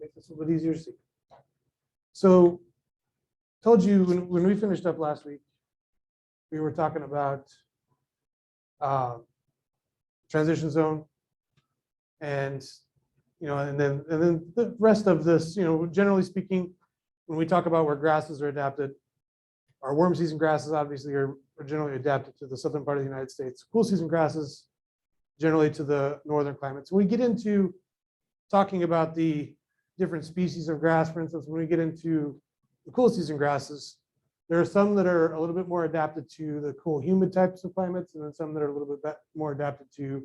make this a little bit easier to see. So told you when we finished up last week, we were talking about transition zone, and and then the rest of this, generally speaking, when we talk about where grasses are adapted, our warm season grasses obviously are generally adapted to the southern part of the United States. Cool season grasses generally to the northern climates. When we get into talking about the different species of grass, for instance, when we get into the cool season grasses, there are some that are a little bit more adapted to the cool, humid types of climates, and then some that are a little bit more adapted to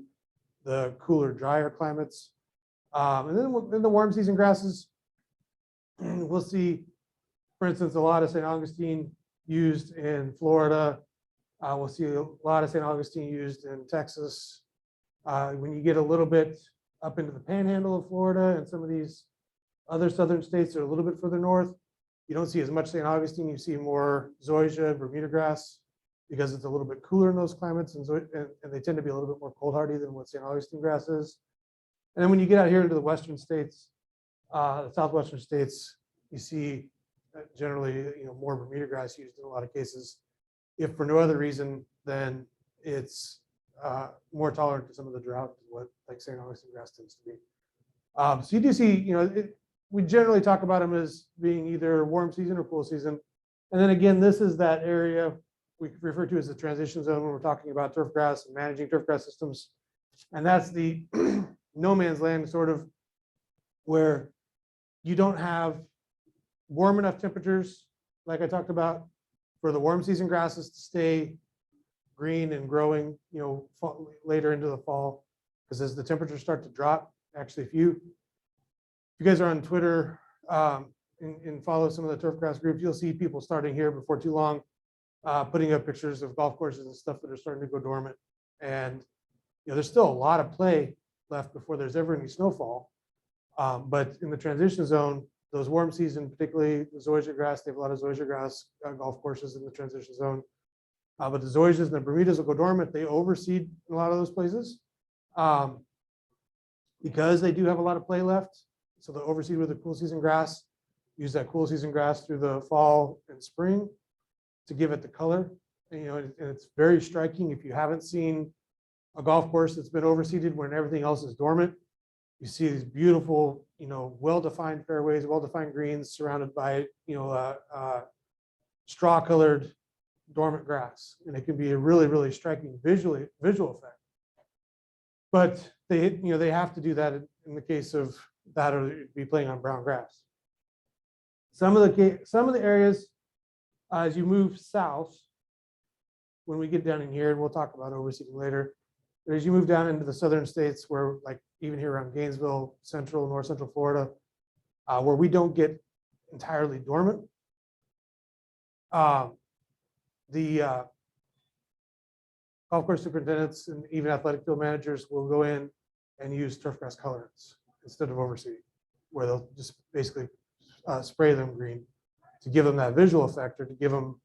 the cooler, drier climates. And then in the warm season grasses, we'll see, for instance, a lot of St. Augustine used in Florida. We'll see a lot of St. Augustine used in Texas. When you get a little bit up into the panhandle of Florida and some of these other southern states that are a little bit further north, you don't see as much St. Augustine. You see more zoysia, Bermuda grass, because it's a little bit cooler in those climates, and they tend to be a little bit more cold hardy than what St. Augustine grass is. And then when you get out here into the western states, the southwestern states, you see generally more Bermuda grass used in a lot of cases, if for no other reason than it's more tolerant to some of the drought than what like St. Augustine grass tends to be. So you do see, we generally talk about them as being either warm season or cool season. And then again, this is that area we refer to as the transition zone when we're talking about turf grass and managing turf grass systems. And that's the no man's land, sort of, where you don't have warm enough temperatures, like I talked about, for the warm season grasses to stay green and growing, later into the fall. Because as the temperatures start to drop, actually, if you guys are on Twitter and follow some of the turf grass groups, you'll see people starting here before too long, putting up pictures of golf courses and stuff that are starting to go dormant. And there's still a lot of play left before there's ever any snowfall. But in the transition zone, those warm season, particularly the zoysia grass, they have a lot of zoysia grass golf courses in the transition zone. But the zoysias and the Bermudas will go dormant. They overseed in a lot of those places because they do have a lot of play left. So they'll overseed with the cool season grass, use that cool season grass through the fall and spring to give it the color. And it's very striking. If you haven't seen a golf course that's been overseeded when everything else is dormant, you see these beautiful, well-defined fairways, well-defined greens surrounded by, straw-colored dormant grass, and it can be a really, really striking visual effect. But they have to do that in the case of that, or be playing on brown grass. Some of the areas, as you move south, when we get down in here, and we'll talk about overseeding later, but as you move down into the southern states, where like even here around Gainesville, north central Florida, where we don't get entirely dormant, the golf course superintendents and even athletic field managers will go in and use turf grass colorants instead of overseeding, where they'll just basically spray them green to give them that visual effect, or to give them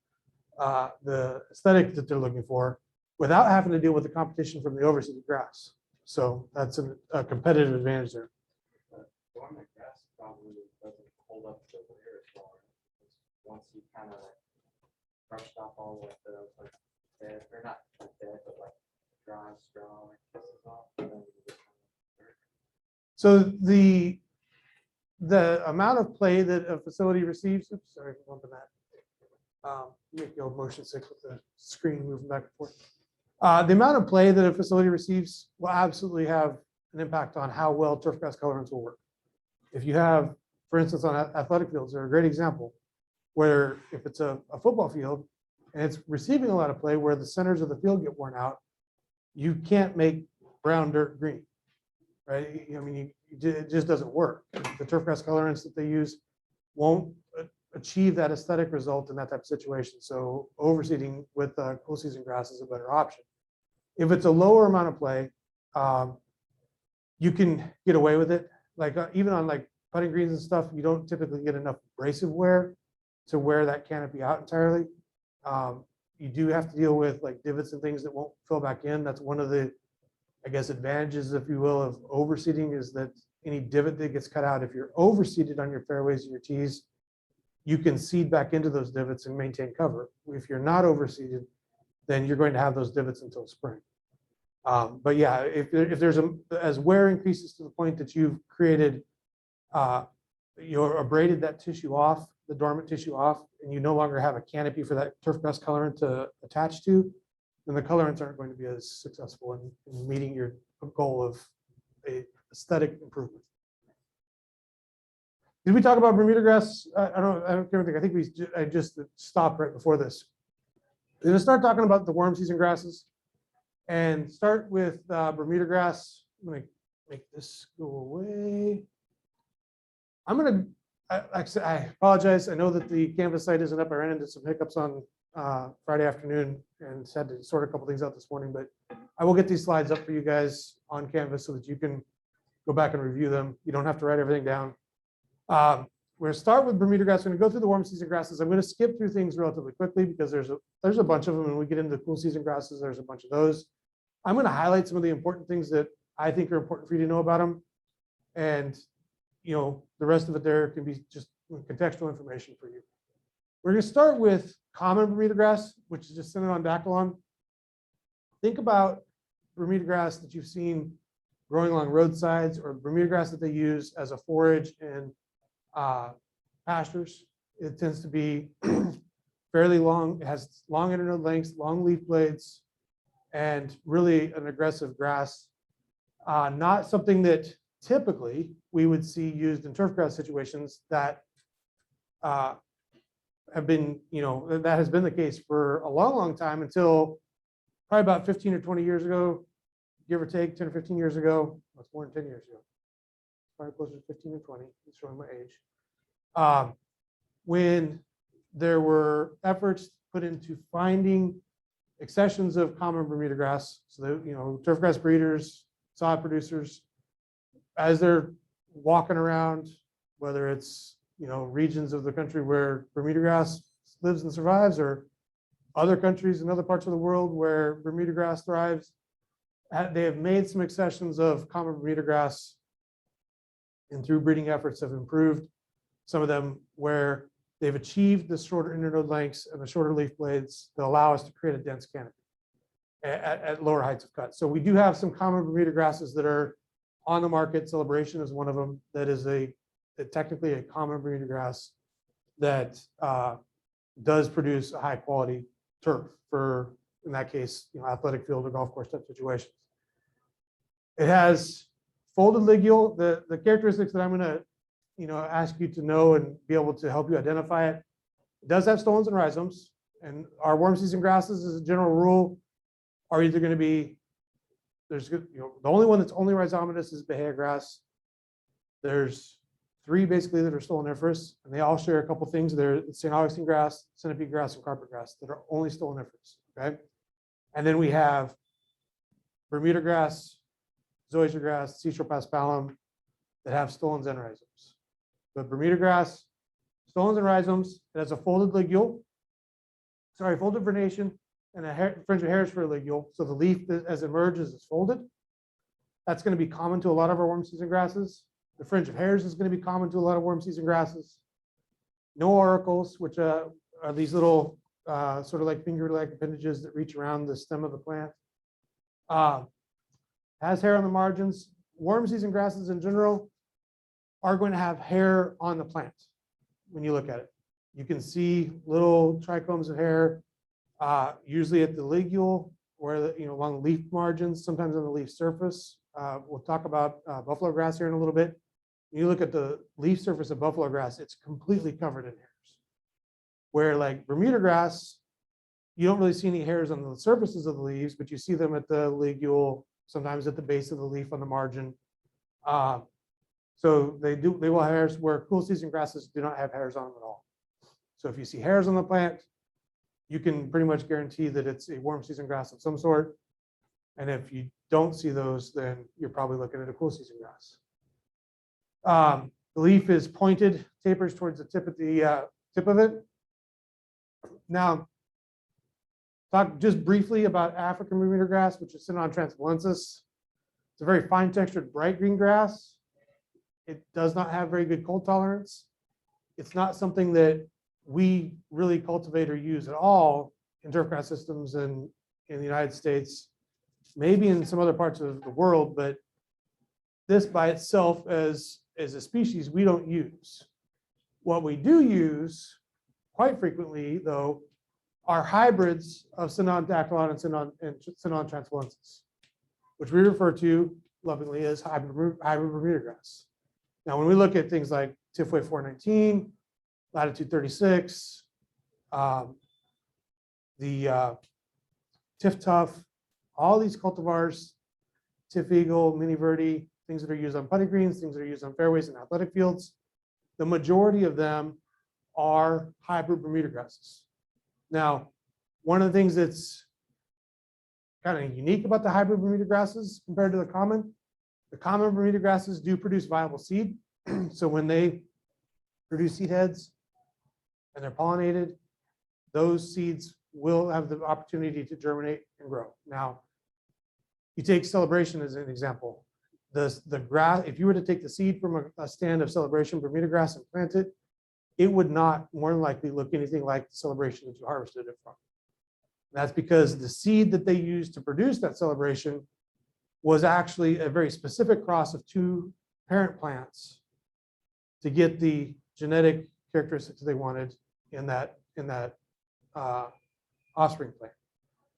the aesthetic that they're looking for, without having to deal with the competition from the overseeded grass. So that's a competitive advantage there. Dormant grass probably doesn't hold up to the wear as well. Once you kind of brushed off all of the dead, or not dead, but like dry straw and kisses off. And then you just So the amount of play that a facility receives, oops, sorry for bumping that. Make the old motion sick with the screen moving back and forth. The amount of play that a facility receives will absolutely have an impact on how well turf grass colorants will work. If you have, for instance, on athletic fields, they're a great example, where if it's a football field and it's receiving a lot of play where the centers of the field get worn out, you can't make brown dirt green, right? I mean, it just doesn't work. The turf grass colorants that they use won't achieve that aesthetic result in that type of situation. So overseeding with cool season grass is a better option. If it's a lower amount of play, you can get away with it. Like even on like putting greens and stuff, you don't typically get enough abrasive wear to wear that canopy out entirely. You do have to deal with like divots and things that won't fill back in. That's one of the, I guess, advantages, if you will, of overseeding, is that any divot that gets cut out. If you're overseeded on your fairways and your tees, you can seed back into those divots and maintain cover. If you're not overseeded, then you're going to have those divots until spring. But yeah, if there's as wear increases to the point that you've created, you're abraded that tissue off, the dormant tissue off, and you no longer have a canopy for that turf grass colorant to attach to, then the colorants aren't going to be as successful in meeting your goal of a aesthetic improvement. Did we talk about Bermuda grass? I don't think. I think I just stopped right before this. We're going to start talking about the warm season grasses and start with Bermuda grass. I'm going to make this go away. I apologize. I know that the Canvas site isn't up. I ran into some hiccups on Friday afternoon and had to sort a couple things out this morning, but I will get these slides up for you guys on Canvas so that you can go back and review them. You don't have to write everything down. We're going to start with Bermuda grass. We're going to go through the warm season grasses. I'm going to skip through things relatively quickly because there's a bunch of them. When we get into the cool season grasses, there's a bunch of those. I'm going to highlight some of the important things that I think are important for you to know about them. And, the rest of it there can be just contextual information for you. We're going to start with common Bermuda grass, which is just Cynodon. Think about Bermuda grass that you've seen growing along roadsides, or Bermuda grass that they use as a forage in pastures. It tends to be fairly long. It has long internode lengths, long leaf blades, and really an aggressive grass. Not something that typically we would see used in turf grass situations that have been, that has been the case for a long, long time until probably about 15 or 20 years ago, give or take 10 or 15 years ago. That's more than 10 years ago. Probably closer to 15 or 20. It's showing my age. When there were efforts put into finding accessions of common Bermuda grass, so that, turf grass breeders, sod producers, as they're walking around, whether it's, regions of the country where Bermuda grass lives and survives, or other countries and other parts of the world where Bermuda grass thrives, they have made some accessions of common Bermuda grass, and through breeding efforts have improved some of them where they've achieved the shorter internode lengths and the shorter leaf blades that allow us to create a dense canopy at lower heights of cut. So we do have some common Bermuda grasses that are on the market. Celebration is one of them. That is technically a common Bermuda grass that does produce a high quality turf for, in that case, athletic field or golf course type situations. It has folded ligule. The characteristics that I'm going to ask you to know and be able to help you identify it. It does have stolons and rhizomes, and our warm season grasses, as a general rule, are either going to be, the only one that's only rhizomatous is Bahia grass. There's 3 basically that are stoloniferous, and they all share a couple things. They're St. Augustine grass, centipede grass, and carpet grass that are only stoloniferous. Okay, and then we have Bermuda grass, zoysia grass, seashore paspalum that have stolons and rhizomes. But Bermuda grass, stolons and rhizomes, it has a folded ligule, folded vernation, and a fringe of hairs for a ligule. So the leaf, as it emerges, is folded. That's going to be common to a lot of our warm season grasses. The fringe of hairs is going to be common to a lot of warm season grasses. No auricles, which are these little sort of like finger-like appendages that reach around the stem of the plant. Has hair on the margins. Warm season grasses in general are going to have hair on the plant when you look at it. You can see little trichomes of hair, usually at the ligule or along the leaf margins, sometimes on the leaf surface. We'll talk about buffalo grass here in a little bit. When you look at the leaf surface of buffalo grass, it's completely covered in hairs. Where like Bermuda grass, you don't really see any hairs on the surfaces of the leaves, but you see them at the ligule, sometimes at the base of the leaf on the margin. So they will have hairs, where cool season grasses do not have hairs on them at all. So if you see hairs on the plant, you can pretty much guarantee that it's a warm season grass of some sort. And if you don't see those, then you're probably looking at a cool season grass. The leaf is pointed, tapers towards the tip of it. Now, talk just briefly about African Bermuda grass, which is Cynodon transvalensis. It's a very fine textured, bright green grass. It does not have very good cold tolerance. It's not something that we really cultivate or use at all in turfgrass systems in the United States, maybe in some other parts of the world, but this by itself as a species, we don't use. What we do use quite frequently, though, are hybrids of Sinon dactylon and Sinon transvalensis, which we refer to lovingly as hybrid Bermuda grass. Now, when we look at things like Tifway 419, latitude 36, the Tiff Tuff, all these cultivars, Tiff Eagle, Mini Verde, things that are used on putting greens, things that are used on fairways and athletic fields, the majority of them are hybrid Bermuda grasses. Now, one of the things that's kind of unique about the hybrid Bermuda grasses compared to the common Bermuda grasses do produce viable seed. So when they produce seed heads and they're pollinated, those seeds will have the opportunity to germinate and grow. Now, you take Celebration as an example. The grass, if you were to take the seed from a stand of Celebration Bermuda grass and plant it, it would not more than likely look anything like the Celebration that you harvested it from. That's because the seed that they used to produce that Celebration was actually a very specific cross of two parent plants to get the genetic characteristics they wanted in that offspring plant.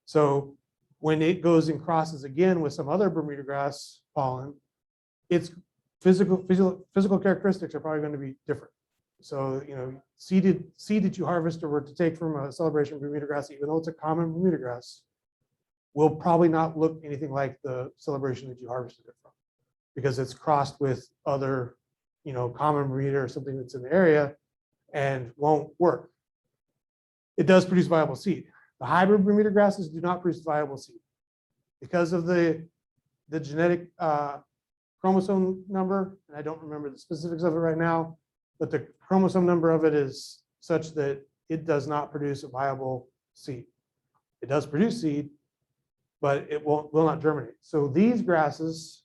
So when it goes and crosses again with some other Bermuda grass pollen, its physical characteristics are probably going to be different. So, seed that you harvest or were to take from a Celebration Bermuda grass, even though it's a common Bermuda grass, will probably not look anything like the Celebration that you harvested it from, because it's crossed with other, common Bermuda or something that's in the area and won't work. It does produce viable seed. The hybrid Bermuda grasses do not produce viable seed because of the genetic chromosome number, and I don't remember the specifics of it right now, but the chromosome number of it is such that it does not produce a viable seed. It does produce seed, but it will not germinate. So these grasses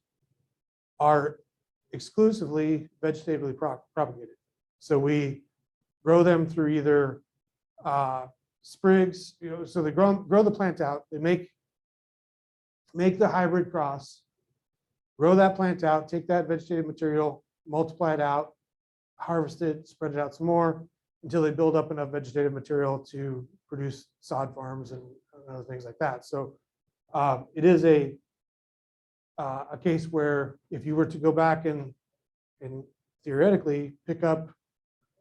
are exclusively vegetatively propagated. So we grow them through either sprigs, so they grow the plant out, they make the hybrid cross, grow that plant out, take that vegetative material, multiply it out, harvest it, spread it out some more until they build up enough vegetative material to produce sod farms and other things like that. So it is a case where if you were to go back and theoretically pick up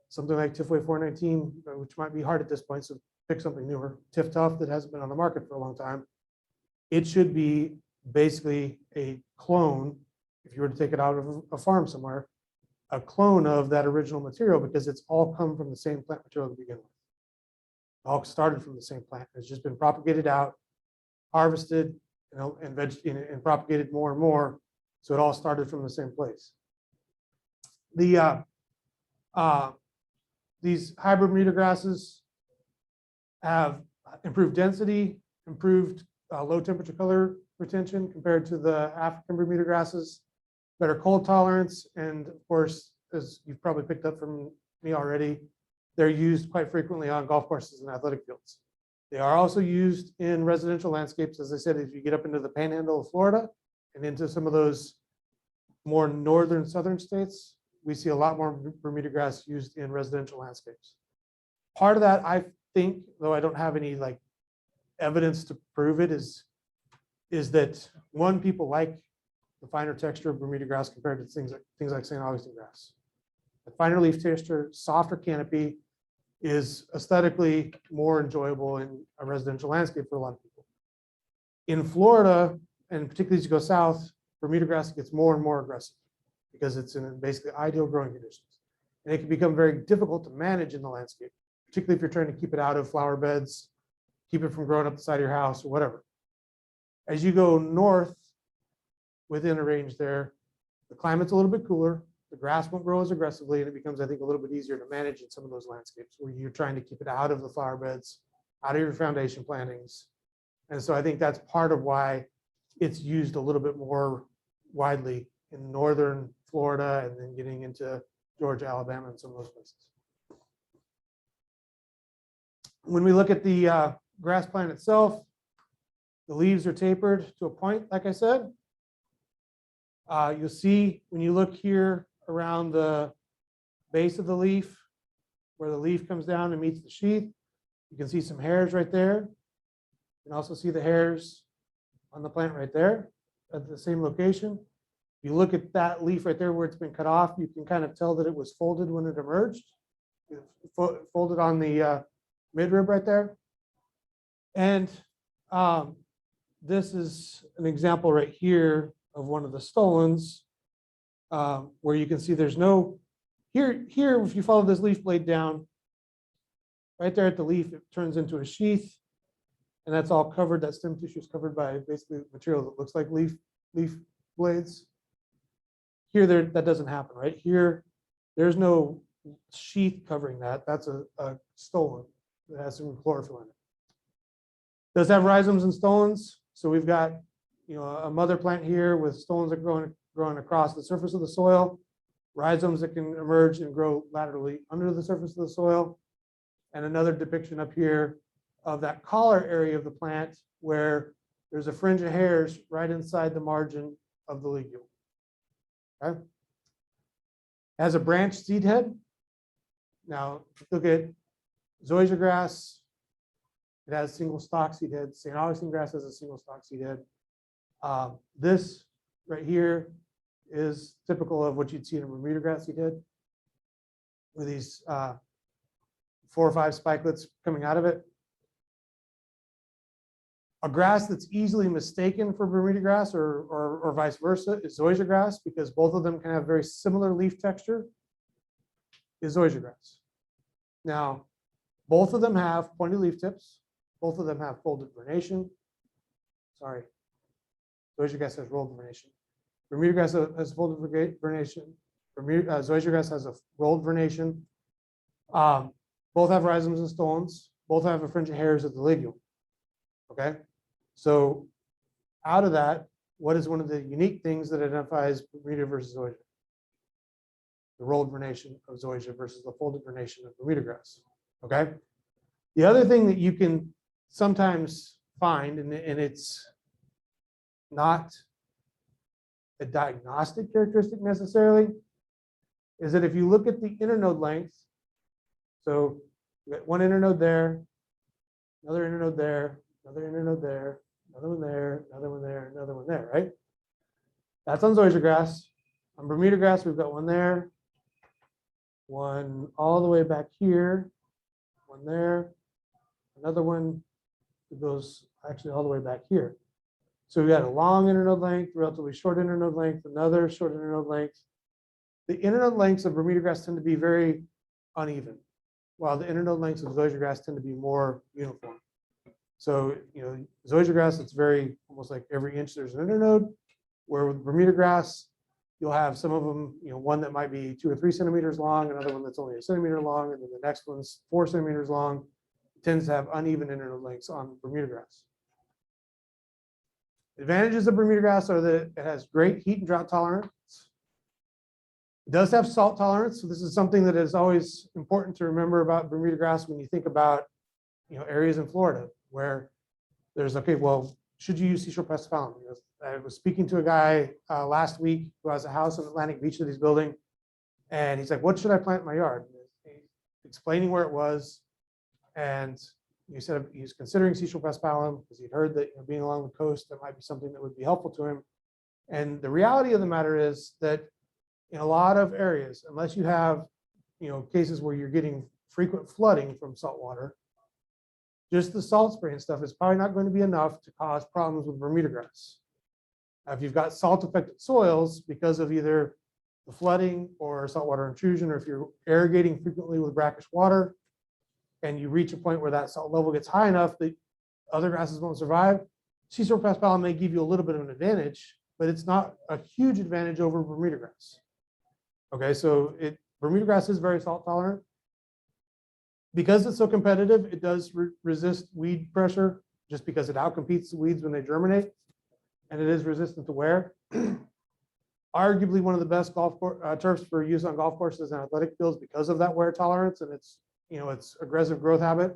something like Tifway 419, which might be hard at this point, so pick something newer, Tiff Tuff that hasn't been on the market for a long time, it should be basically a clone, if you were to take it out of a farm somewhere, a clone of that original material, because it's all come from the same plant material to begin with. All started from the same plant. It's just been propagated out, harvested, and propagated more and more. So it all started from the same place. These hybrid Bermuda grasses have improved density, improved low temperature color retention compared to the African Bermuda grasses, better cold tolerance, and of course, as you've probably picked up from me already, they're used quite frequently on golf courses and athletic fields. They are also used in residential landscapes. As I said, if you get up into the panhandle of Florida and into some of those more northern southern states, we see a lot more Bermuda grass used in residential landscapes. Part of that, I think, though I don't have any evidence to prove it, is that one, people like the finer texture of Bermuda grass compared to things like St. Augustine grass. The finer leaf texture, softer canopy is aesthetically more enjoyable in a residential landscape for a lot of people. In Florida, and particularly as you go south, Bermuda grass gets more and more aggressive because it's in basically ideal growing conditions. And it can become very difficult to manage in the landscape, particularly if you're trying to keep it out of flower beds, keep it from growing up the side of your house or whatever. As you go north within a range there, the climate's a little bit cooler, the grass won't grow as aggressively, and it becomes, I think, a little bit easier to manage in some of those landscapes where you're trying to keep it out of the flower beds, out of your foundation plantings. And so I think that's part of why it's used a little bit more widely in northern Florida and then getting into Georgia, Alabama, and some of those places. When we look at the grass plant itself, the leaves are tapered to a point, like I said. You'll see when you look here around the base of the leaf, where the leaf comes down and meets the sheath, you can see some hairs right there. You can also see the hairs on the plant right there at the same location. If you look at that leaf right there where it's been cut off, you can kind of tell that it was folded when it emerged. Folded on the midrib right there. And this is an example right here of one of the stolons, where you can see there's no, here, if you follow this leaf blade down, right there at the leaf, it turns into a sheath, and that's all covered, that stem tissue is covered by basically material that looks like leaf blades. Here, that doesn't happen, right? Here, there's no sheath covering that. That's a stolon that has some chlorophyll in it. Does have rhizomes and stolons. So we've got, a mother plant here with stolons that are growing across the surface of the soil, rhizomes that can emerge and grow laterally under the surface of the soil, and another depiction up here of that collar area of the plant where there's a fringe of hairs right inside the margin of the ligule. Okay. Has a branched seed head. Now, look at zoysia grass. It has single stalk seed head. St. Augustine grass has a single stalk seed head. This right here is typical of what you'd see in a Bermuda grass seed head, with these 4 or 5 spikelets coming out of it. A grass that's easily mistaken for Bermuda grass or vice versa is zoysia grass, because both of them can have very similar leaf texture, is zoysia grass. Now, both of them have pointed leaf tips. Both of them have folded vernation. Sorry, zoysia grass has rolled vernation. Bermuda grass has folded vernation. Zoysia grass has a rolled vernation. Both have rhizomes and stolons. Both have a fringe of hairs at the ligule. Okay, so out of that, what is one of the unique things that identifies Bermuda versus zoysia? The rolled vernation of zoysia versus the folded vernation of Bermuda grass. Okay, the other thing that you can sometimes find, and it's not a diagnostic characteristic necessarily, is that if you look at the internode length, so you got one internode there, another internode there, another internode there, another one there, another one there, another one there, right? That's on zoysia grass. On Bermuda grass, we've got one there, one all the way back here, one there, another one that goes actually all the way back here. So we've got a long internode length, relatively short internode length, another short internode length. The internode lengths of Bermuda grass tend to be very uneven, while the internode lengths of zoysia grass tend to be more uniform. So, zoysia grass, it's very almost like every inch there's an internode, where with Bermuda grass, you'll have some of them, one that might be 2 or 3 centimeters long, another one that's only 1 centimeter long, and then the next one's 4 centimeters long. It tends to have uneven internode lengths on Bermuda grass. Advantages of Bermuda grass are that it has great heat and drought tolerance. It does have salt tolerance, so this is something that is always important to remember about Bermuda grass when you think about, areas in Florida where there's, okay, well, should you use seashore pestipalum? I was speaking to a guy last week who has a house in Atlantic Beach that he's building, and he's like, what should I plant in my yard? Explaining where it was, and he said he was considering seashore pestipalum because he'd heard that being along the coast, that might be something that would be helpful to him. And the reality of the matter is that in a lot of areas, unless you have cases where you're getting frequent flooding from salt water, just the salt spray and stuff is probably not going to be enough to cause problems with Bermuda grass. Now, if you've got salt affected soils because of either the flooding or saltwater intrusion, or if you're irrigating frequently with brackish water and you reach a point where that salt level gets high enough that other grasses won't survive, seashore pestipalum may give you a little bit of an advantage, but it's not a huge advantage over Bermuda grass. Okay, so Bermuda grass is very salt tolerant. Because it's so competitive, it does resist weed pressure just because it outcompetes the weeds when they germinate, and it is resistant to wear. Arguably one of the best turfs for use on golf courses and athletic fields because of that wear tolerance and its, its aggressive growth habit.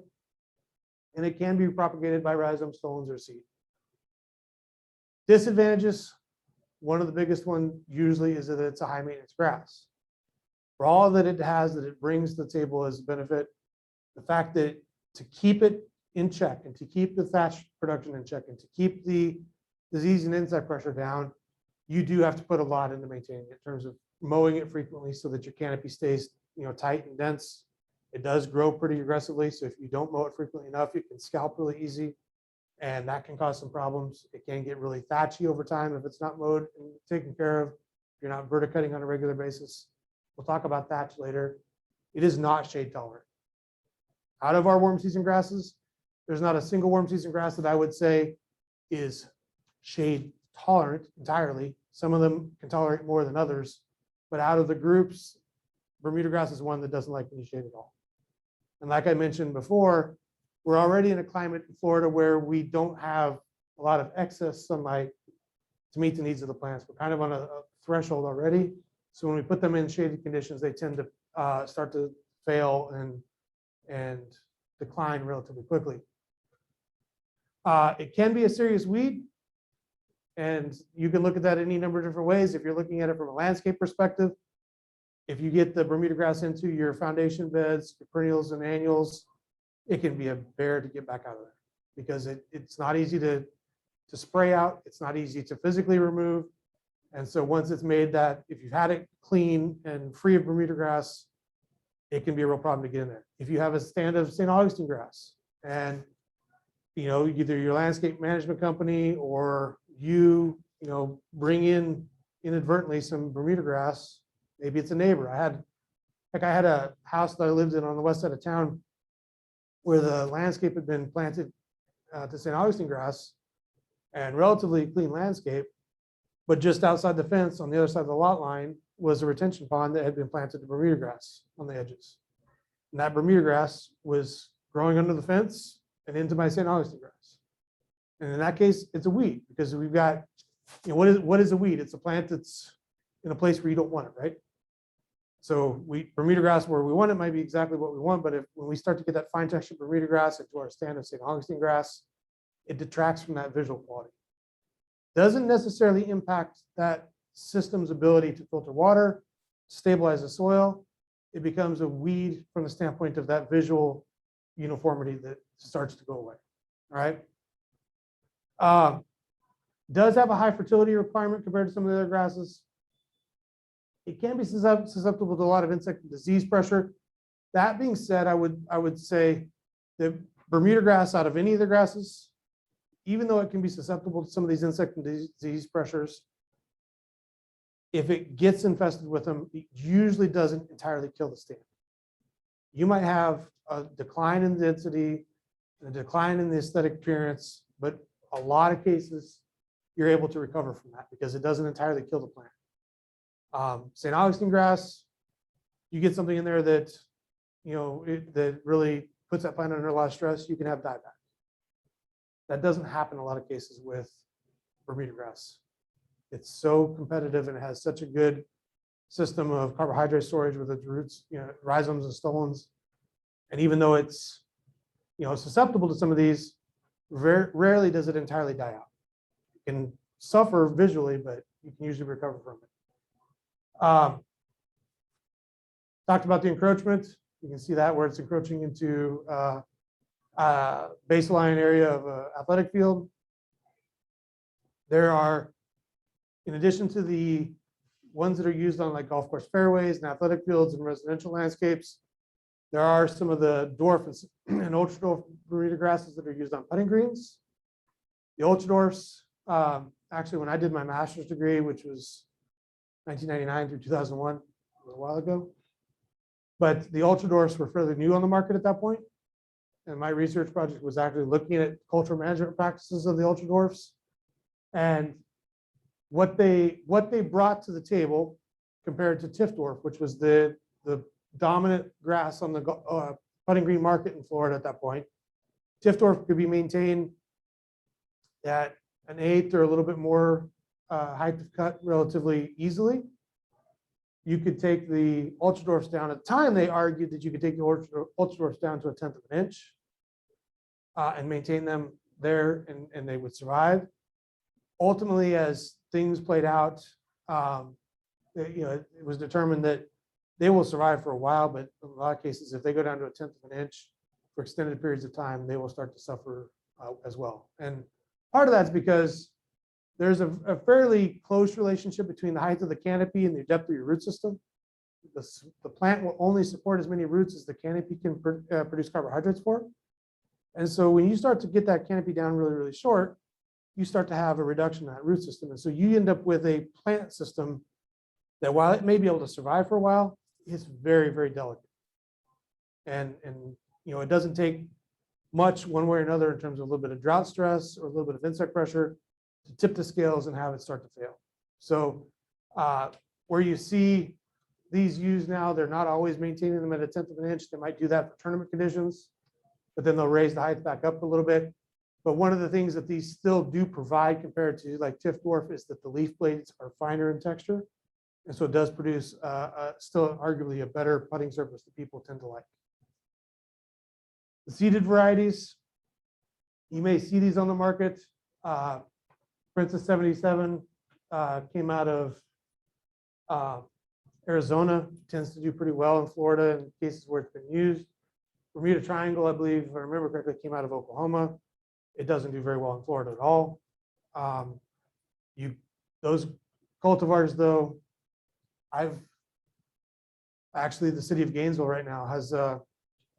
And it can be propagated by rhizomes, stolons, or seed. Disadvantages, one of the biggest one usually is that it's a high maintenance grass. For all that it has that it brings to the table as a benefit, the fact that to keep it in check and to keep the thatch production in check and to keep the disease and insect pressure down, you do have to put a lot into maintaining it in terms of mowing it frequently so that your canopy stays, tight and dense. It does grow pretty aggressively, so if you don't mow it frequently enough, it can scalp really easy, and that can cause some problems. It can get really thatchy over time if it's not mowed and taken care of. If you're not verticutting on a regular basis. We'll talk about thatch later. It is not shade tolerant. Out of our warm season grasses, there's not a single warm season grass that I would say is shade tolerant entirely. Some of them can tolerate more than others, but out of the groups, Bermuda grass is one that doesn't like any shade at all. And like I mentioned before, we're already in a climate in Florida where we don't have a lot of excess sunlight to meet the needs of the plants. We're kind of on a threshold already. So when we put them in shaded conditions, they tend to start to fail and decline relatively quickly. It can be a serious weed, and you can look at that any number of different ways. If you're looking at it from a landscape perspective, if you get the Bermuda grass into your foundation beds, your perennials and annuals, it can be a bear to get back out of there because it's not easy to spray out. It's not easy to physically remove. And so once it's made that, if you've had it clean and free of Bermuda grass, it can be a real problem to get in there. If you have a stand of St. Augustine grass and, either your landscape management company or you bring in inadvertently some Bermuda grass, maybe it's a neighbor. I had a house that I lived in on the west side of town where the landscape had been planted to St. Augustine grass and relatively clean landscape. But just outside the fence on the other side of the lot line was a retention pond that had been planted to Bermuda grass on the edges. And that Bermuda grass was growing under the fence and into my St. Augustine grass. And in that case, it's a weed because we've got, what is a weed? It's a plant that's in a place where you don't want it, right? So Bermuda grass where we want it might be exactly what we want, but when we start to get that fine textured Bermuda grass into our stand of St. Augustine grass, it detracts from that visual quality. Doesn't necessarily impact that system's ability to filter water, stabilize the soil. It becomes a weed from the standpoint of that visual uniformity that starts to go away. All right. Does have a high fertility requirement compared to some of the other grasses. It can be susceptible to a lot of insect and disease pressure. That being said, I would say that Bermuda grass out of any of the grasses, even though it can be susceptible to some of these insect and disease pressures, if it gets infested with them, it usually doesn't entirely kill the stand. You might have a decline in density, a decline in the aesthetic appearance, but a lot of cases you're able to recover from that because it doesn't entirely kill the plant. St. Augustine grass, you get something in there that, that really puts that plant under a lot of stress, you can have dieback. That doesn't happen in a lot of cases with Bermuda grass. It's so competitive and it has such a good system of carbohydrate storage with its roots, rhizomes and stolons. And even though it's, susceptible to some of these, rarely does it entirely die out. You can suffer visually, but you can usually recover from it. Talked about the encroachment. You can see that where it's encroaching into baseline area of an athletic field. There are, in addition to the ones that are used on like golf course fairways and athletic fields and residential landscapes, there are some of the dwarf and ultra dwarf Bermuda grasses that are used on putting greens. The ultra dwarfs, actually, when I did my master's degree, which was 1999 through 2001, a little while ago, but the ultra dwarfs were fairly new on the market at that point. And my research project was actually looking at cultural management practices of the ultra dwarfs and what they brought to the table compared to Tiftdorf, which was the dominant grass on the putting green market in Florida at that point. Tiftdorf could be maintained at an 1/8 or a little bit more height of cut relatively easily. You could take the Ultradorfs down. At the time, they argued that you could take the Ultradorfs down to 1/10 of an inch and maintain them there, and they would survive. Ultimately, as things played out, it was determined that they will survive for a while, but in a lot of cases, if they go down to 1/10 of an inch for extended periods of time, they will start to suffer as well. And part of that's because there's a fairly close relationship between the height of the canopy and the depth of your root system. The plant will only support as many roots as the canopy can produce carbohydrates for. And so when you start to get that canopy down really, really short, you start to have a reduction in that root system. And so you end up with a plant system that, while it may be able to survive for a while, is very, very delicate. And it doesn't take much one way or another in terms of a little bit of drought stress or a little bit of insect pressure to tip the scales and have it start to fail. So where you see these used now, they're not always maintaining them at 1/10 of an inch. They might do that for tournament conditions, but then they'll raise the height back up a little bit. But one of the things that these still do provide compared to like Tiftdorf is that the leaf blades are finer in texture. And so it does produce still arguably a better putting surface that people tend to like. The seeded varieties, you may see these on the market. Princess 77 came out of Arizona, tends to do pretty well in Florida in cases where it's been used. Bermuda Triangle, I believe, if I remember correctly, came out of Oklahoma. It doesn't do very well in Florida at all. Those cultivars, though, the city of Gainesville right now has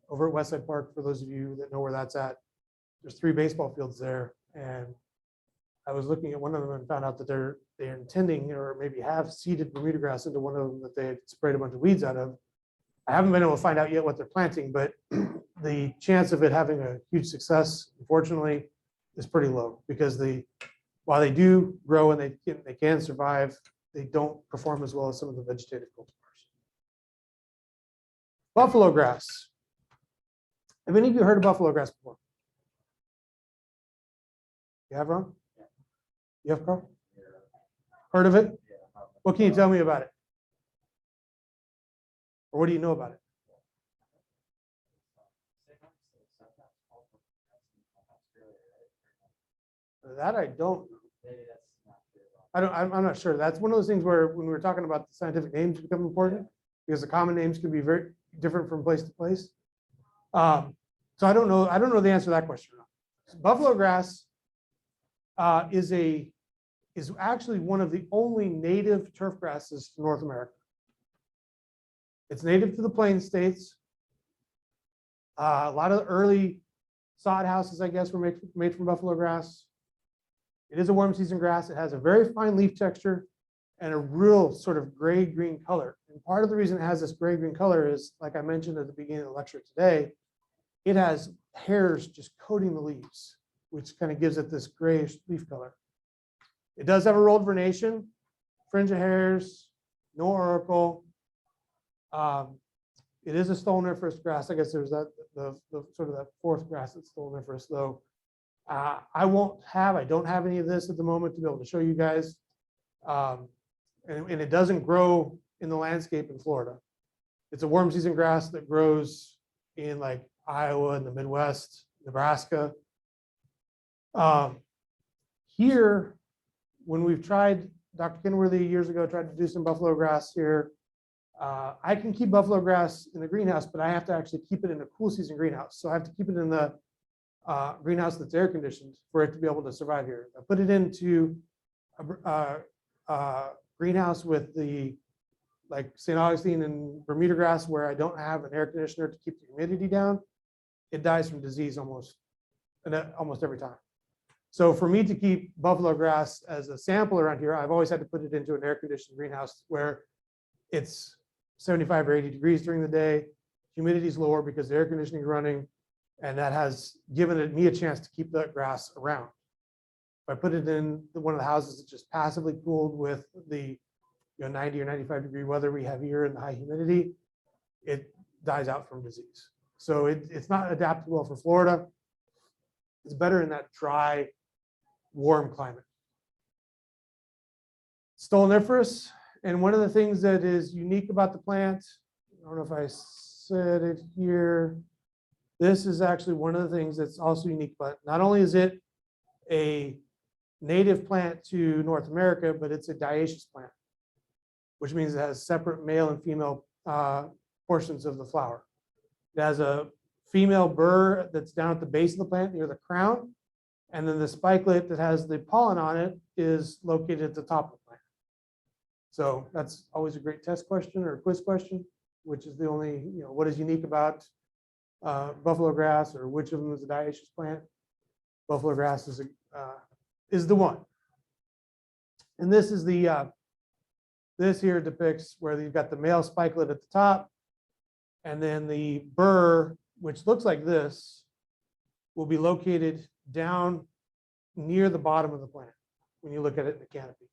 over at Westside Park, for those of you that know where that's at, there's 3 baseball fields there. And I was looking at one of them and found out that they're intending, or maybe have, seeded Bermuda grass into one of them that they had sprayed a bunch of weeds out of. I haven't been able to find out yet what they're planting, but the chance of it having a huge success, unfortunately, is pretty low, because while they do grow and they can survive, they don't perform as well as some of the vegetative cultivars. Buffalo grass. Have any of you heard of buffalo grass before? You have, Ron? You have, Carl? Heard of it? What can you tell me about it? Or what do you know about it? That I don't. I'm not sure. That's one of those things where when we're talking about the scientific names become important, because the common names can be very different from place to place. So I don't know. I don't know the answer to that question. Buffalo grass is actually one of the only native turf grasses to North America. It's native to the Plains states. A lot of the early sod houses, I guess, were made from buffalo grass. It is a warm season grass. It has a very fine leaf texture and a real sort of gray-green color. And part of the reason it has this gray-green color is, like I mentioned at the beginning of the lecture today, it has hairs just coating the leaves, which kind of gives it this grayish leaf color. It does have a rolled vernation, fringe of hairs, no auricle. It is a stoloniferous grass. I guess there's the sort of that 4th grass that's stoloniferous, though. I don't have any of this at the moment to be able to show you guys. And it doesn't grow in the landscape in Florida. It's a warm season grass that grows in like Iowa and the Midwest, Nebraska. Here, when we've tried, Dr. Kenworthy years ago tried to do some buffalo grass here. I can keep buffalo grass in the greenhouse, but I have to actually keep it in a cool season greenhouse. So I have to keep it in the greenhouse that's air conditioned for it to be able to survive here. I put it into a greenhouse with the like St. Augustine and Bermuda grass, where I don't have an air conditioner to keep the humidity down. It dies from disease almost every time. So for me to keep buffalo grass as a sample around here, I've always had to put it into an air conditioned greenhouse where it's 75 or 80 degrees during the day. Humidity is lower because the air conditioning is running, and that has given me a chance to keep that grass around. If I put it in one of the houses that's just passively cooled with the 90 or 95 degree weather we have here and the high humidity, it dies out from disease. So it's not adapted well for Florida. It's better in that dry, warm climate. Stoloniferous. And one of the things that is unique about the plant, I don't know if I said it here. This is actually one of the things that's also unique, but not only is it a native plant to North America, but it's a dioecious plant, which means it has separate male and female portions of the flower. It has a female burr that's down at the base of the plant near the crown, and then the spikelet that has the pollen on it is located at the top of the plant. So that's always a great test question or quiz question, which is the only, what is unique about buffalo grass, or which of them is a dioecious plant. Buffalo grass is the one. And this is the this here depicts where you've got the male spikelet at the top, and then the burr, which looks like this, will be located down near the bottom of the plant when you look at it in the canopy.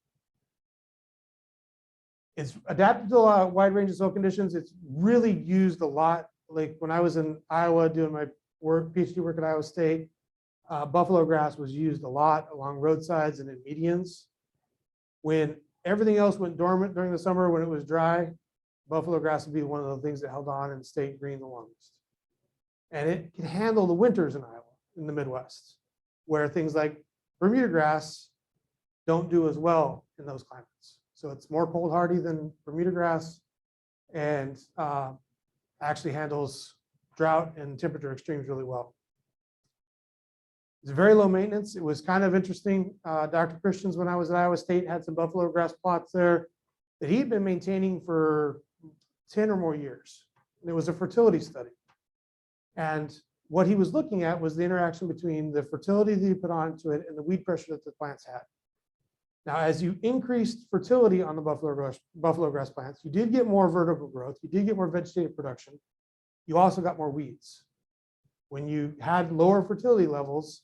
It's adapted to a wide range of soil conditions. It's really used a lot. Like when I was in Iowa doing my PhD work at Iowa State, buffalo grass was used a lot along roadsides and in medians. When everything else went dormant during the summer, when it was dry, buffalo grass would be one of the things that held on and stayed green the longest. And it can handle the winters in Iowa, in the Midwest, where things like Bermuda grass don't do as well in those climates. So it's more cold hardy than Bermuda grass, and actually handles drought and temperature extremes really well. It's very low maintenance. It was kind of interesting. Dr. Christians, when I was at Iowa State, had some buffalo grass plots there that he'd been maintaining for 10 or more years. And it was a fertility study. And what he was looking at was the interaction between the fertility that you put onto it and the weed pressure that the plants had. Now, as you increased fertility on the buffalo grass plants, you did get more vertical growth. You did get more vegetative production. You also got more weeds. When you had lower fertility levels,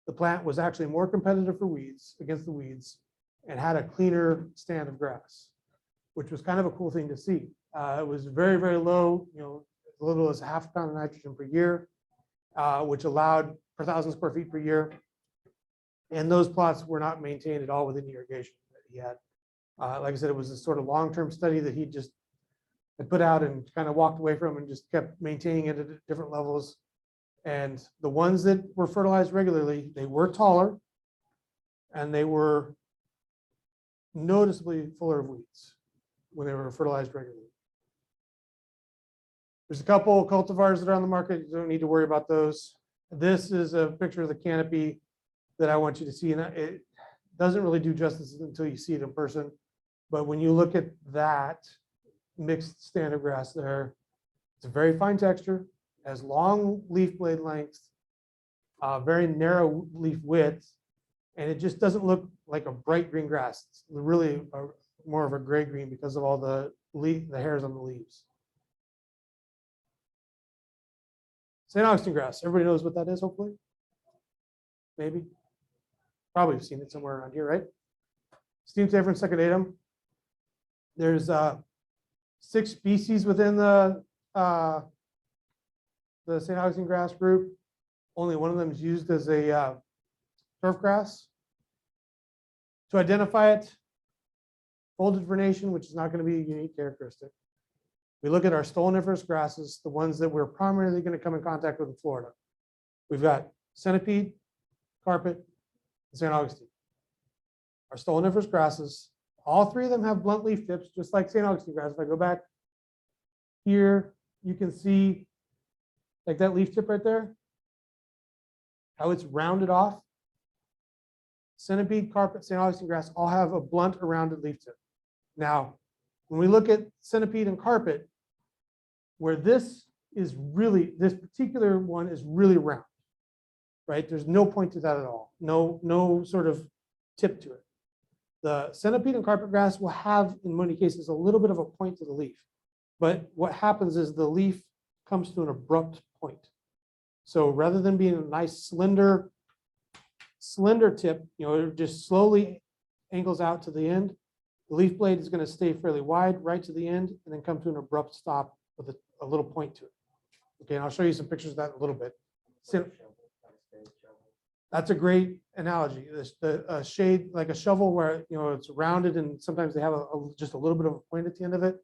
the plant was actually more competitive for weeds, against the weeds, and had a cleaner stand of grass, which was kind of a cool thing to see. It was very, very low, as little as half a pound of nitrogen per year, which allowed per 1,000 square feet per year. And those plots were not maintained at all within the irrigation that he had. Like I said, it was a sort of long-term study that he just had put out and kind of walked away from and just kept maintaining it at different levels. And the ones that were fertilized regularly, they were taller and they were noticeably fuller of weeds when they were fertilized regularly. There's a couple cultivars that are on the market. You don't need to worry about those. This is a picture of the canopy that I want you to see. And it doesn't really do justice until you see it in person. But when you look at that mixed stand of grass there, it's a very fine texture, has long leaf blade lengths, very narrow leaf width, and it just doesn't look like a bright green grass. It's really more of a gray green because of all the hairs on the leaves. St. Augustine grass. Everybody knows what that is, hopefully. Maybe. Probably have seen it somewhere around here, right? Steamsaphron secundatum. There's 6 species within the St. Augustine grass group. Only one of them is used as a turf grass. To identify it, folded vernation, which is not going to be a unique characteristic. We look at our stoloniferous grasses, the ones that we're primarily going to come in contact with in Florida. We've got centipede, carpet, and St. Augustine. Our stoloniferous grasses, all 3 of them have blunt leaf tips, just like St. Augustine grass. If I go back here, you can see like that leaf tip right there, how it's rounded off. Centipede, carpet, St. Augustine grass all have a blunt or rounded leaf tip. Now, when we look at centipede and carpet, where this particular one is really round, right? There's no point to that at all. No sort of tip to it. The centipede and carpet grass will have, in many cases, a little bit of a point to the leaf. But what happens is the leaf comes to an abrupt point. So rather than being a nice slender tip, it just slowly angles out to the end. The leaf blade is going to stay fairly wide right to the end and then come to an abrupt stop with a little point to it. Okay, and I'll show you some pictures of that in a little bit. So, that's a great analogy, a shade, like a shovel where, it's rounded and sometimes they have just a little bit of a point at the end of it.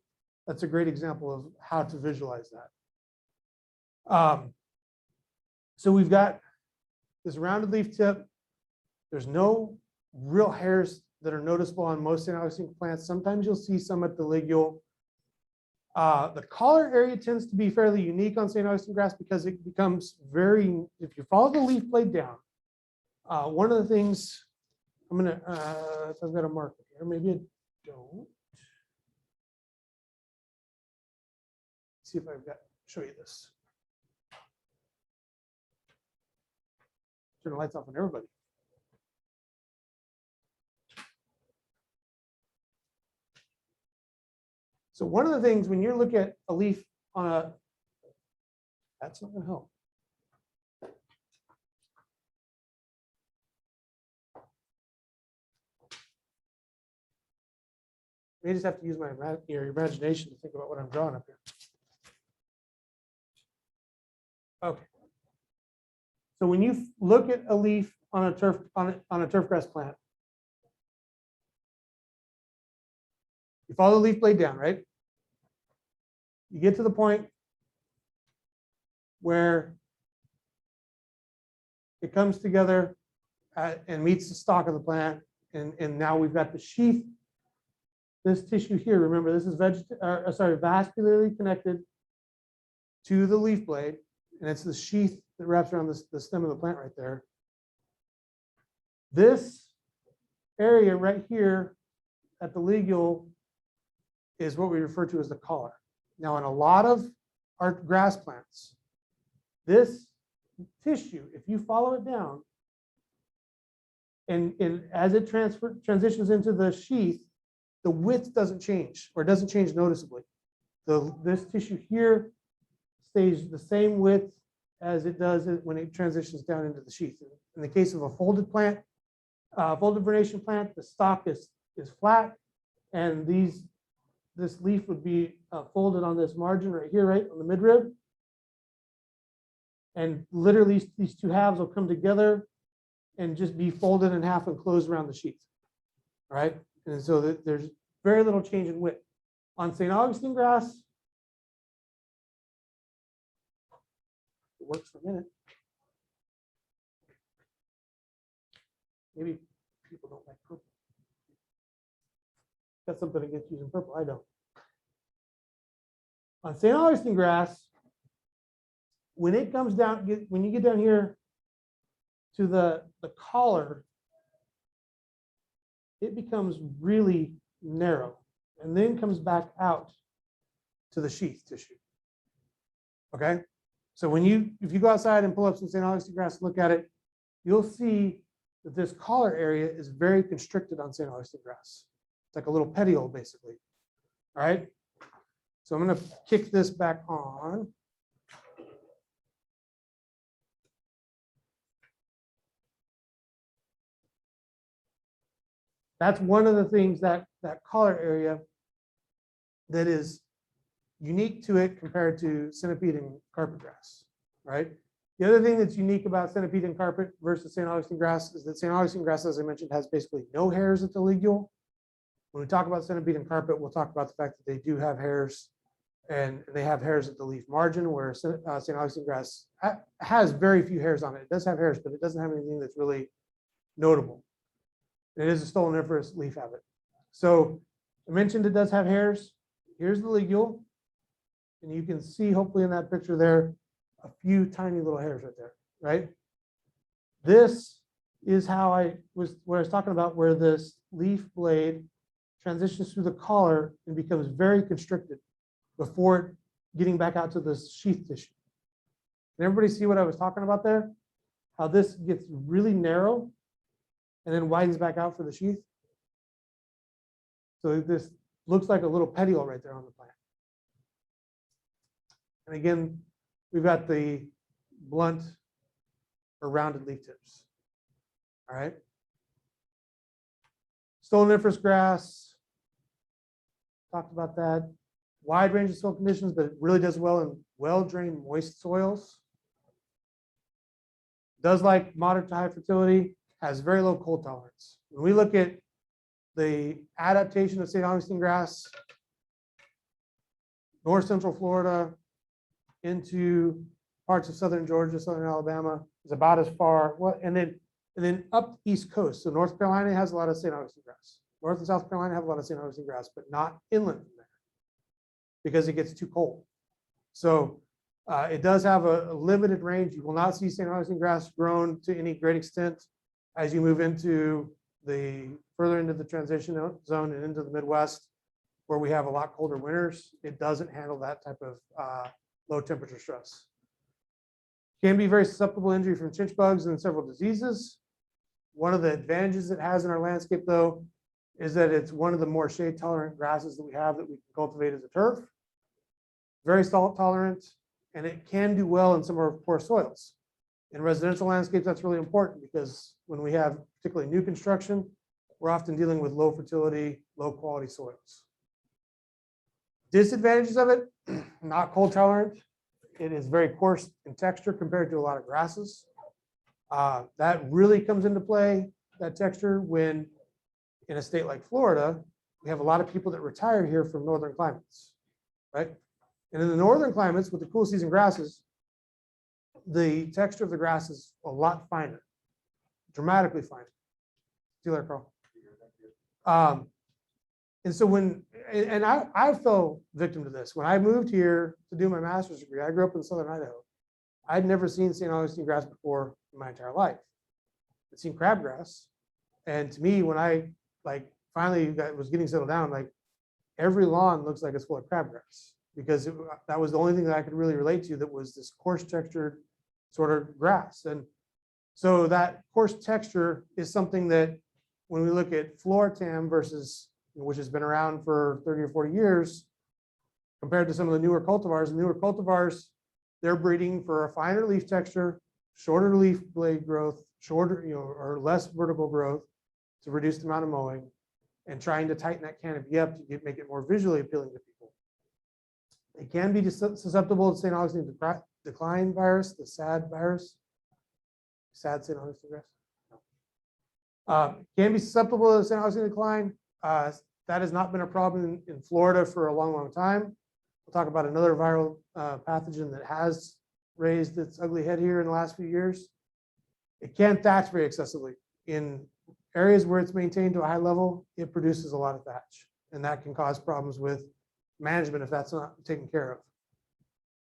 That's a great example of how to visualize that. So we've got this rounded leaf tip. There's no real hairs that are noticeable on most St. Augustine plants. Sometimes you'll see some at the ligule. The collar area tends to be fairly unique on St. Augustine grass because it becomes very, if you follow the leaf blade down, one of the things I'm gonna, if I've got a marker here, maybe I don't. See if I've got, show you this. Turn the lights off on everybody. So one of the things when you look at a leaf on a, that's not gonna help. You just have to use your imagination to think about what I'm drawing up here. Okay. So when you look at a leaf on a turf grass plant, you follow the leaf blade down, right? You get to the point where it comes together and meets the stalk of the plant, and now we've got the sheath. This tissue here, remember, this is vascularly connected to the leaf blade, and it's the sheath that wraps around the stem of the plant right there. This area right here at the ligule is what we refer to as the collar. Now, in a lot of our grass plants, this tissue, if you follow it down, and as it transitions into the sheath, the width doesn't change, or it doesn't change noticeably. This tissue here stays the same width as it does when it transitions down into the sheath. In the case of a folded plant, folded vernation plant, the stalk is flat, and this leaf would be folded on this margin right here, right on the midrib. And literally these two halves will come together and just be folded in half and closed around the sheath. All right. And so there's very little change in width. On St. Augustine grass, it works for a minute. Maybe people don't like purple. Got something against using purple, I don't. On St. Augustine grass, when it comes down, when you get down here to the collar, it becomes really narrow and then comes back out to the sheath tissue. Okay, so if you go outside and pull up some St. Augustine grass, look at it, you'll see that this collar area is very constricted on St. Augustine grass. It's like a little petiole, basically. All right, so I'm going to kick this back on. That's one of the things that collar area that is unique to it compared to centipede and carpet grass, right? The other thing that's unique about centipede and carpet versus St. Augustine grass is that St. Augustine grass, as I mentioned, has basically no hairs at the ligule. When we talk about centipede and carpet, we'll talk about the fact that they do have hairs, and they have hairs at the leaf margin, where St. Augustine grass has very few hairs on it. It does have hairs, but it doesn't have anything that's really notable. It is a stoloniferous leaf habit. So I mentioned it does have hairs. Here's the ligule. And you can see, hopefully in that picture there, a few tiny little hairs right there, right? This is how I was talking about, where this leaf blade transitions through the collar and becomes very constricted before getting back out to the sheath tissue. Can everybody see what I was talking about there? How this gets really narrow and then widens back out for the sheath. So this looks like a little petiole right there on the plant. And again, we've got the blunt or rounded leaf tips. All right. Stoloniferous grass, talked about that. Wide range of soil conditions, but it really does well in well-drained, moist soils. Does like moderate to high fertility. has very low cold tolerance. When we look at the adaptation of St. Augustine grass, north central Florida into parts of southern Georgia, southern Alabama is about as far. Well, and then up East Coast. So North Carolina has a lot of St. Augustine grass. North and South Carolina have a lot of St. Augustine grass, but not inland from there because it gets too cold. So it does have a limited range. You will not see St. Augustine grass grown to any great extent as you move into the further into the transition zone and into the Midwest, where we have a lot colder winters. It doesn't handle that type of low temperature stress. Can be very susceptible to injury from chinch bugs and several diseases. One of the advantages it has in our landscape, though, is that it's one of the more shade tolerant grasses that we have that we can cultivate as a turf. Very salt tolerant, and it can do well in some of our poor soils. In residential landscapes, that's really important because when we have particularly new construction, we're often dealing with low fertility, low quality soils. Disadvantages of it, not cold tolerant. It is very coarse in texture compared to a lot of grasses. That really comes into play, that texture, when in a state like Florida, we have a lot of people that retire here from northern climates, right? And in the northern climates with the cool season grasses, the texture of the grass is a lot finer, dramatically finer. See you later, Carl. And so I fell victim to this. When I moved here to do my master's degree, I grew up in southern Idaho. I'd never seen St. Augustine grass before in my entire life. I'd seen crabgrass. And to me, when I finally was getting settled down, like every lawn looks like it's full of crabgrass because that was the only thing that I could really relate to that was this coarse textured sort of grass. And so that coarse texture is something that when we look at Floratam versus, which has been around for 30 or 40 years, compared to some of the newer cultivars, they're breeding for a finer leaf texture, shorter leaf blade growth, shorter, or less vertical growth to reduce the amount of mowing, and trying to tighten that canopy up to make it more visually appealing to people. It can be susceptible to St. Augustine decline virus, the SAD virus. SAD St. Augustine grass. Can be susceptible to St. Augustine decline. That has not been a problem in Florida for a long, long time. We'll talk about another viral pathogen that has raised its ugly head here in the last few years. It can thatch very excessively. In areas where it's maintained to a high level, it produces a lot of thatch, and that can cause problems with management if that's not taken care of.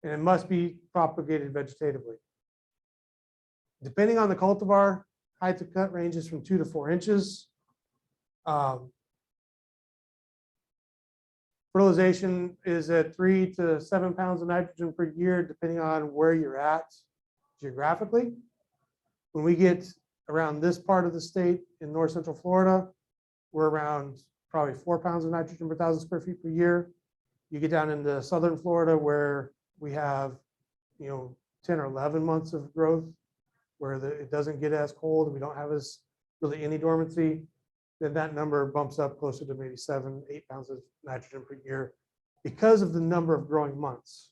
And it must be propagated vegetatively. Depending on the cultivar, height to cut ranges from 2 to 4 inches. Fertilization is at 3 to 7 pounds of nitrogen per year, depending on where you're at geographically. When we get around this part of the state in north central Florida, we're around probably 4 pounds of nitrogen per 1,000 square feet per year. You get down into southern Florida where we have, 10 or 11 months of growth, where it doesn't get as cold and we don't have as really any dormancy, then that number bumps up closer to maybe 7, 8 pounds of nitrogen per year because of the number of growing months.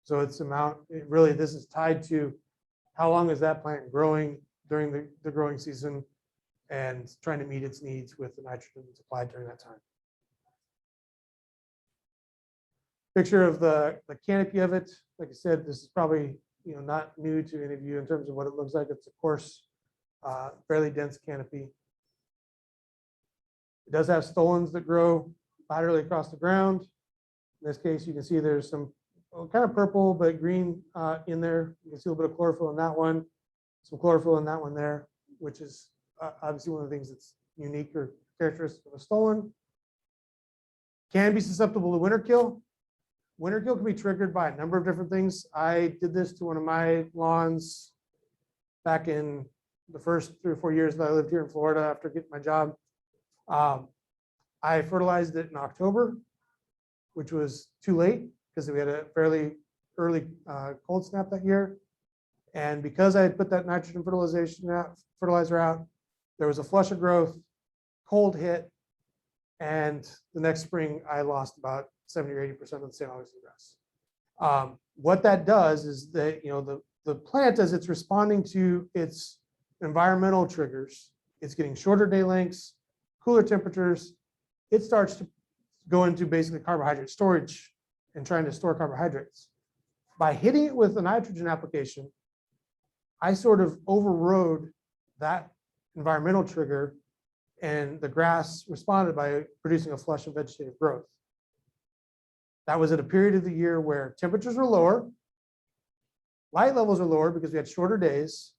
So this is tied to how long is that plant growing during the growing season and trying to meet its needs with the nitrogen that's applied during that time. Picture of the canopy of it. Like I said, this is probably not new to any of you in terms of what it looks like. It's a coarse, fairly dense canopy. It does have stolons that grow laterally across the ground. In this case, you can see there's some kind of purple but green in there. You can see a little bit of chlorophyll in that one, some chlorophyll in that one there, which is obviously one of the things that's unique or characteristic of a stolon. Can be susceptible to winter kill. Winter kill can be triggered by a number of different things. I did this to one of my lawns back in the first 3 or 4 years that I lived here in Florida after getting my job. I fertilized it in October, which was too late because we had a fairly early cold snap that year. And because I had put that nitrogen fertilizer out, there was a flush of growth, cold hit, and the next spring I lost about 70 or 80% of the St. Augustine grass. What that does is that the plant, as it's responding to its environmental triggers, it's getting shorter day lengths, cooler temperatures, it starts to go into basically carbohydrate storage and trying to store carbohydrates. By hitting it with a nitrogen application, I sort of overrode that environmental trigger, and the grass responded by producing a flush of vegetative growth. That was at a period of the year where temperatures were lower, light levels are lower because we had shorter days,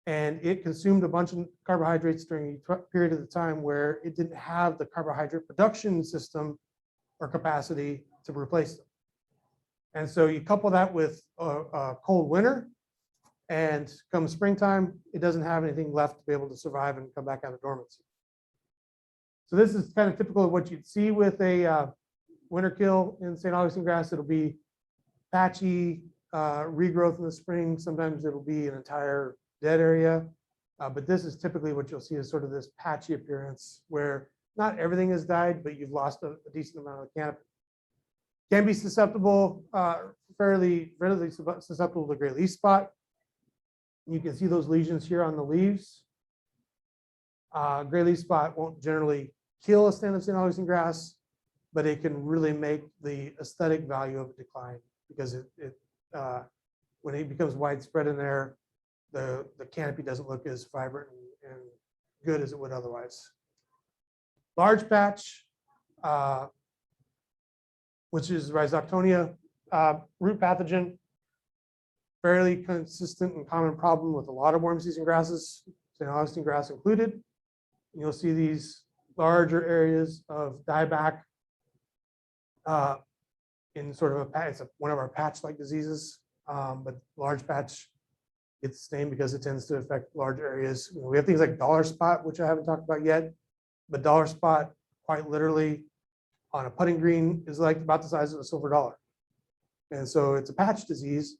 and it consumed a bunch of carbohydrates during a period of the time where it didn't have the carbohydrate production system or capacity to replace them. And so you couple that with a cold winter, and come springtime, it doesn't have anything left to be able to survive and come back out of dormancy. So this is kind of typical of what you'd see with a winter kill in St. Augustine grass. It'll be patchy regrowth in the spring. Sometimes it'll be an entire dead area. But this is typically what you'll see is sort of this patchy appearance where not everything has died, but you've lost a decent amount of the canopy. Can be susceptible, fairly readily susceptible to gray leaf spot. You can see those lesions here on the leaves. Gray leaf spot won't generally kill a stand of St. Augustine grass, but it can really make the aesthetic value of it decline because when it becomes widespread in there, the canopy doesn't look as vibrant and good as it would otherwise. Large patch, which is Rhizoctonia root pathogen, fairly consistent and common problem with a lot of warm season grasses, St. Augustine grass included. You'll see these larger areas of dieback in sort of it's one of our patch-like diseases, but large patch gets its name because it tends to affect large areas. We have things like dollar spot, which I haven't talked about yet, but dollar spot quite literally on a putting green is like about the size of a silver dollar. And so it's a patch disease,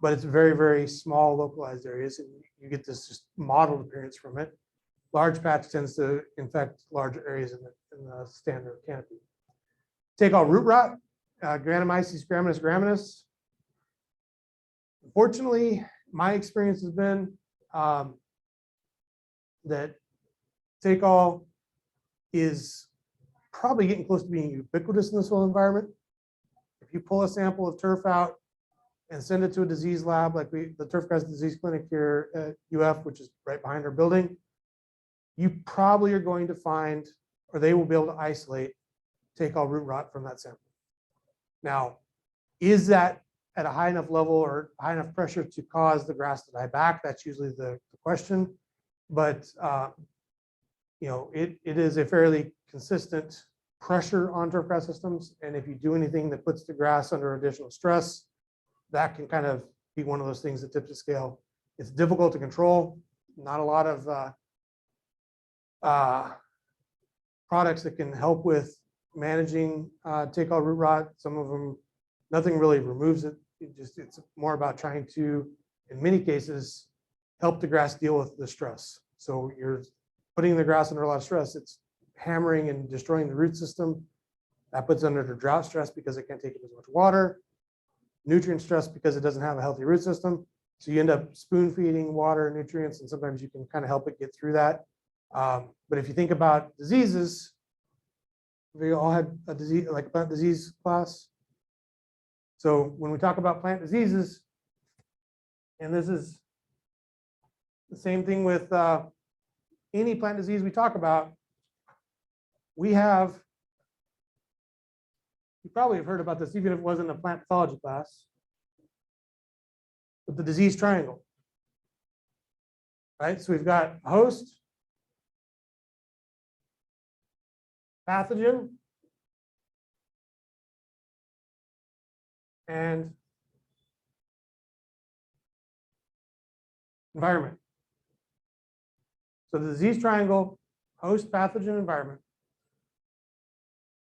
but it's very, very small localized areas, and you get this just mottled appearance from it. Large patch tends to infect larger areas in the standard canopy. Take all root rot, Granomyces graminis. Unfortunately, my experience has been that take all is probably getting close to being ubiquitous in the soil environment. If you pull a sample of turf out and send it to a disease lab, like the Turf Grass Disease Clinic here at UF, which is right behind our building, you probably are going to find, or they will be able to isolate take all root rot from that sample. Now, is that at a high enough level or high enough pressure to cause the grass to die back? That's usually the question. But it is a fairly consistent pressure on turf grass systems. And if you do anything that puts the grass under additional stress, that can kind of be one of those things that tips the scale. It's difficult to control. Not a lot of products that can help with managing take all root rot. Some of them, nothing really removes it. It's more about trying to, in many cases, help the grass deal with the stress. So you're putting the grass under a lot of stress. It's hammering and destroying the root system. That puts under the drought stress because it can't take as much water. Nutrient stress because it doesn't have a healthy root system. So you end up spoon feeding water, nutrients, and sometimes you can kind of help it get through that. But if you think about diseases, we all had a disease, like a plant disease class. So when we talk about plant diseases, and this is the same thing with any plant disease we talk about, we have, you probably have heard about this even if it wasn't a plant pathology class, but the disease triangle, right? So we've got host, pathogen, and environment. So the disease triangle, host, pathogen, environment.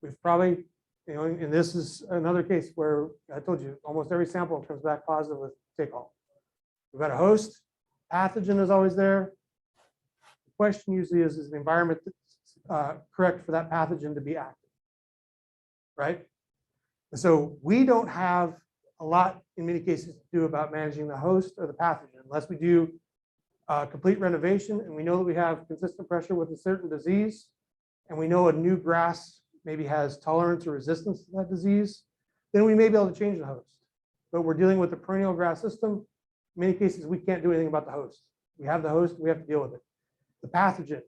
We've probably, and this is another case where I told you almost every sample comes back positive with take all. We've got a host, pathogen is always there. The question usually is the environment correct for that pathogen to be active, right? And so we don't have a lot in many cases to do about managing the host or the pathogen unless we do complete renovation, and we know that we have consistent pressure with a certain disease, and we know a new grass maybe has tolerance or resistance to that disease, then we may be able to change the host. But we're dealing with a perennial grass system. In many cases, we can't do anything about the host. We have the host, we have to deal with it. The pathogen,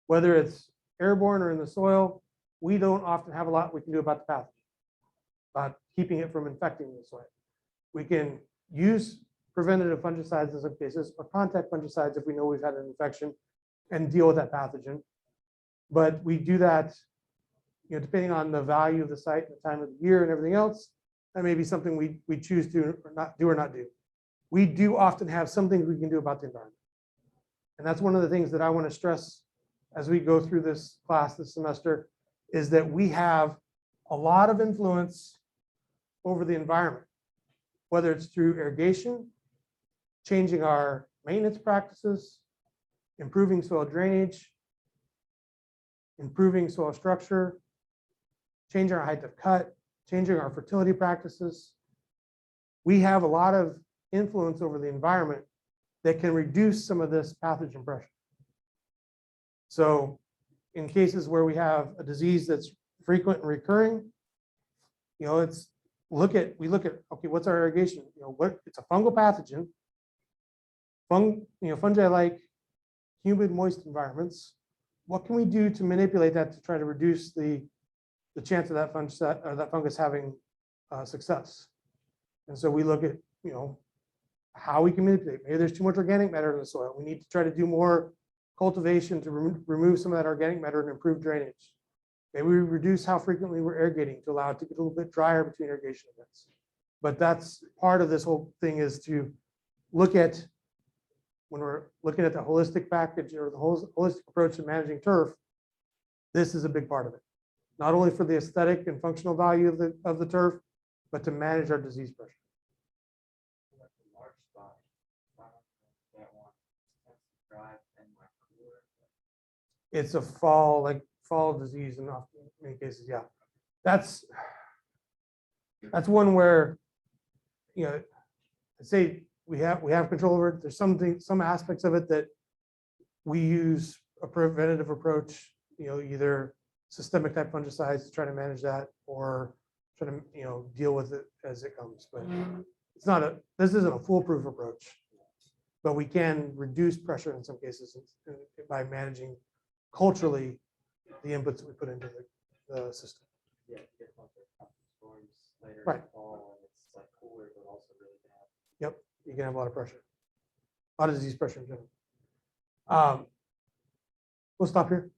whether it's airborne or in the soil, we don't often have a lot we can do about the pathogen, about keeping it from infecting the soil. We can use preventative fungicides in some cases, or contact fungicides if we know we've had an infection, and deal with that pathogen. But we do that, depending on the value of the site, the time of the year, and everything else. That may be something we choose to or not do. We do often have some things we can do about the environment. And that's one of the things that I want to stress as we go through this class this semester, is that we have a lot of influence over the environment, whether it's through irrigation, changing our maintenance practices, improving soil drainage, improving soil structure, changing our height of cut, changing our fertility practices. We have a lot of influence over the environment that can reduce some of this pathogen pressure. So in cases where we have a disease that's frequent and recurring, we look at, okay, what's our irrigation? It's a fungal pathogen. Fungi like humid, moist environments. What can we do to manipulate that to try to reduce the chance of that fungus having success? And so we look at, how we can manipulate. Maybe there's too much organic matter in the soil. We need to try to do more cultivation to remove some of that organic matter and improve drainage. Maybe we reduce how frequently we're irrigating to allow it to get a little bit drier between irrigation events. But that's part of this whole thing, is to look at, when we're looking at the holistic package or the holistic approach to managing turf, this is a big part of it. Not only for the aesthetic and functional value of the turf, but to manage our disease pressure. It's a fall disease in many cases. Yeah, that's one where, I'd say we have control over it. There's some aspects of it that we use a preventative approach, either systemic type fungicides to try to manage that, or try to deal with it as it comes. But this isn't a foolproof approach, but we can reduce pressure in some cases by managing culturally the inputs that we put into the system. Yeah, you get like storms later Right. in the fall, and it's like cooler, but also really bad. Yep, you can have a lot of pressure, a lot of disease pressure in general. We'll stop here.